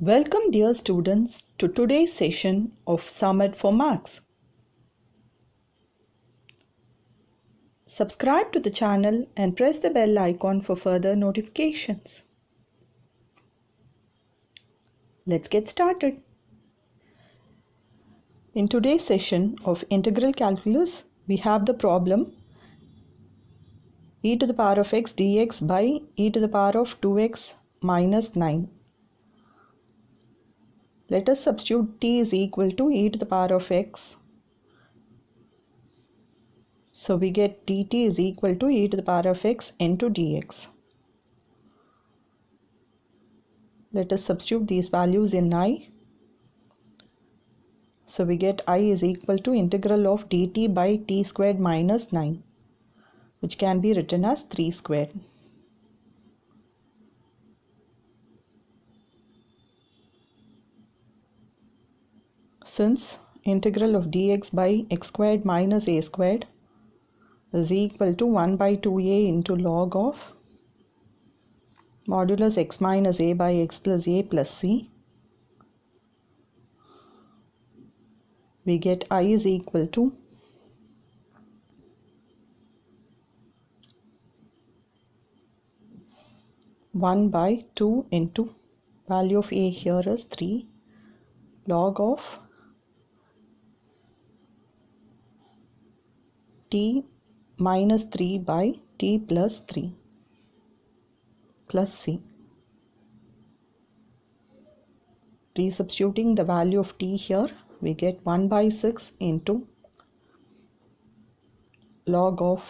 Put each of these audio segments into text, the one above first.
Welcome dear students to today's session of Summit for Maths. Subscribe to the channel and press the bell icon for further notifications. Let's get started. In today's session of Integral Calculus, we have the problem e to the power of x dx by e to the power of 2x minus 9. Let us substitute t is equal to e to the power of x. So we get dt is equal to e to the power of x into dx. Let us substitute these values in I. So we get I is equal to integral of dt by t squared minus 9, which can be written as 3 squared. Since integral of dx by x squared minus a squared is equal to 1 by 2a into log of modulus x minus a by x plus a plus c, we get I is equal to one by 2 into value of a here is 3 log of t minus 3 by t plus 3 plus c. Resubstituting the value of t here, we get 1 by 6 into log of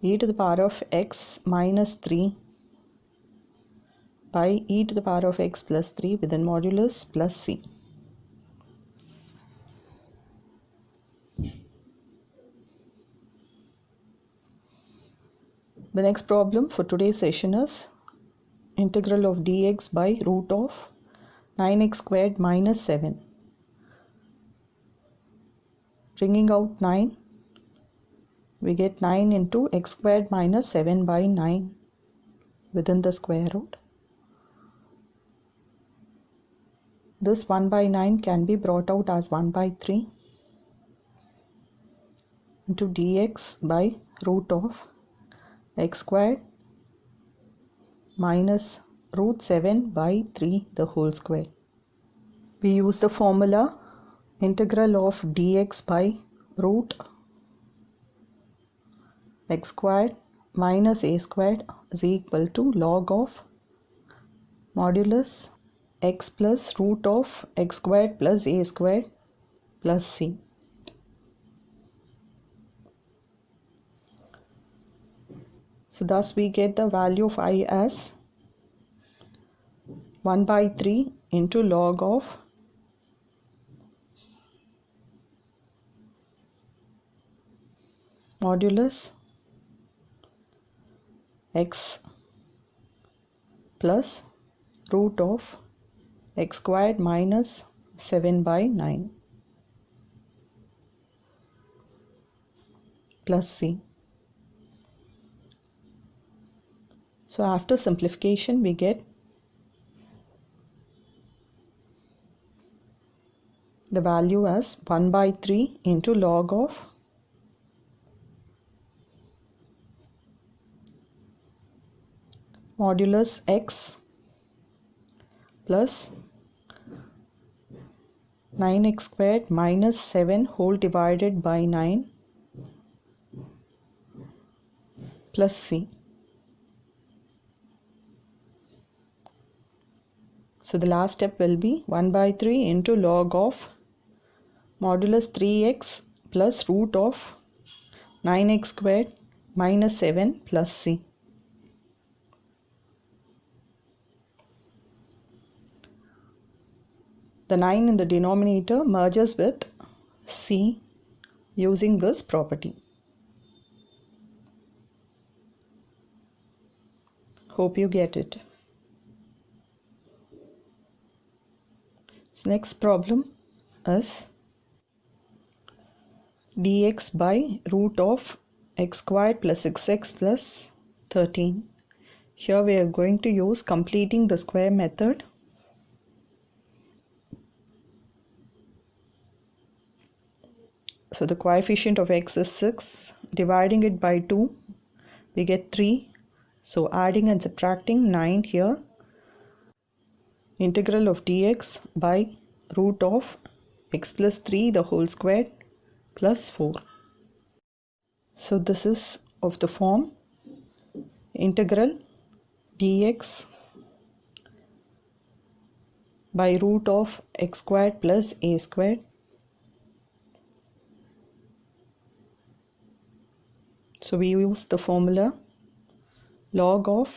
e to the power of x minus 3 by e to the power of x plus 3 within modulus plus c. The next problem for today's session is integral of dx by root of 9x squared minus 7. Bringing out 9, we get 9 into x squared minus 7 by 9 within the square root. This 1 by 9 can be brought out as 1 by 3 into dx by root of x squared minus root 7 by 3 the whole square. We use the formula integral of dx by root x squared minus a squared is equal to log of modulus x plus root of x squared plus a squared plus c. So thus we get the value of I as 1 by 3 into log of modulus x plus root of x squared minus 7 by 9 plus c. So after simplification we get the value as 1 by 3 into log of modulus x plus 9x squared minus 7 whole divided by 9 plus c. So the last step will be 1 by 3 into log of modulus 3x plus root of 9x squared minus 7 plus c. The 9 in the denominator merges with c using this property. Hope you get it. Next problem is dx by root of x squared plus 6x plus 13 Here we are going to use completing the square method. So the coefficient of x is 6. Dividing it by 2, we get 3. So adding and subtracting 9 here. Integral of dx by root of x plus 3 the whole squared plus 4. So this is of the form integral dx by root of x squared plus a squared. So we use the formula log of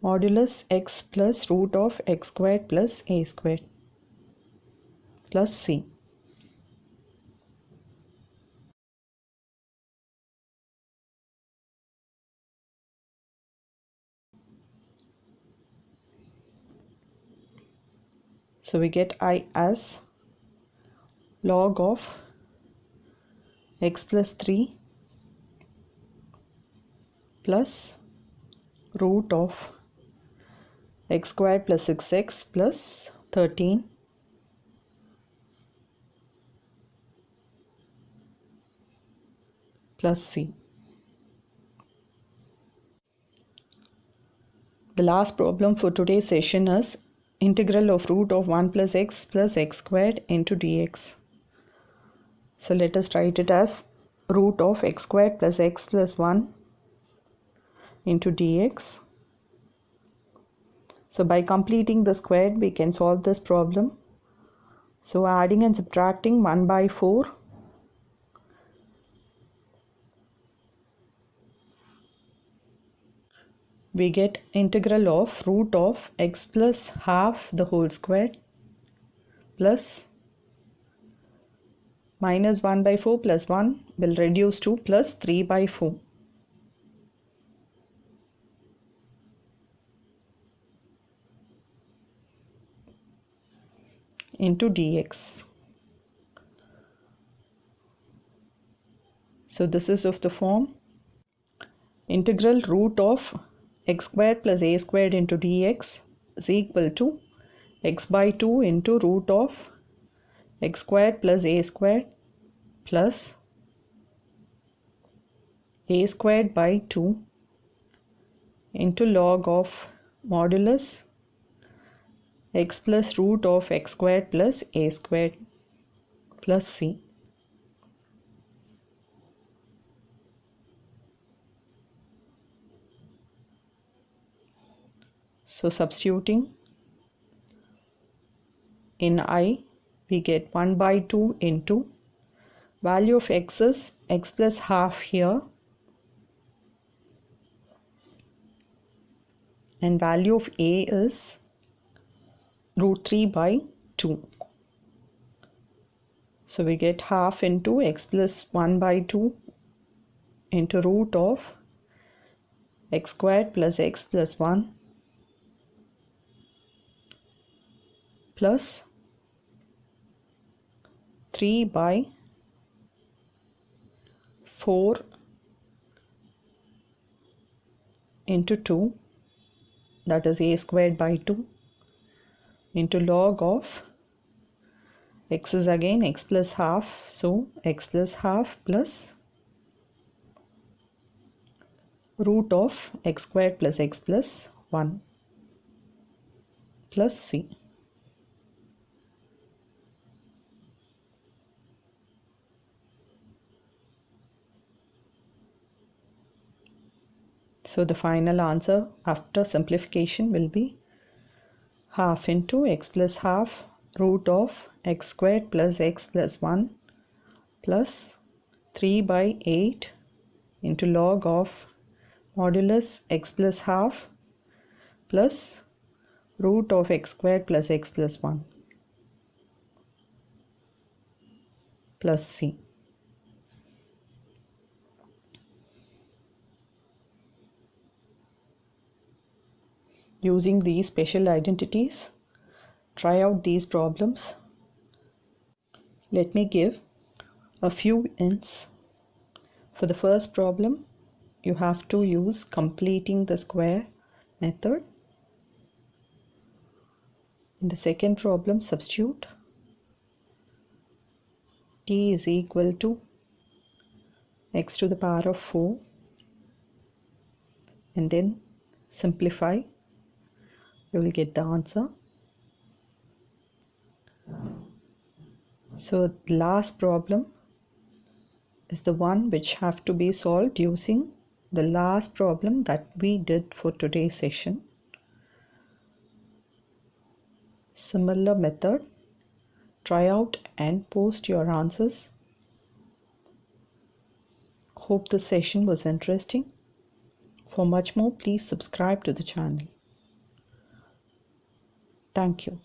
modulus x plus root of x squared plus a squared plus c. So we get I as log of x plus 3 plus root of x squared plus 6x plus 13 plus c. The last problem for today's session is integral of root of 1 plus x squared into dx. So let us write it as root of x squared plus x plus 1 into dx. So by completing the squared we can solve this problem. So adding and subtracting 1 by 4, we get integral of root of x plus half the whole squared plus minus 1 by 4 plus 1 will reduce to plus 3 by 4 into dx. So this is of the form integral root of x squared plus a squared into dx is equal to x by 2 into root of x squared plus a squared plus a squared by 2 into log of modulus x plus root of x squared plus a squared plus c. So substituting in I, we get 1 by 2 into value of x is x plus half here and value of a is root 3 by 2. So we get half into x plus 1 by 2 into root of x squared plus x plus 1 plus 3 by 4 into 2, that is a squared by 2 into log of x is again x plus half, so x plus half plus root of x squared plus x plus 1 plus c. So the final answer after simplification will be half into x plus half root of x squared plus x plus 1 plus 3 by 8 into log of modulus x plus half plus root of x squared plus x plus 1 plus c. Using these special identities, try out these problems. Let me give a few hints. For the first problem, you have to use completing the square method. In the second problem, substitute t is equal to x to the power of 4 and then simplify. You will get the answer. So the last problem is the one which have to be solved using the last problem that we did for today's session. Similar method. Try out and post your answers. Hope the session was interesting. For much more, please subscribe to the channel. Thank you.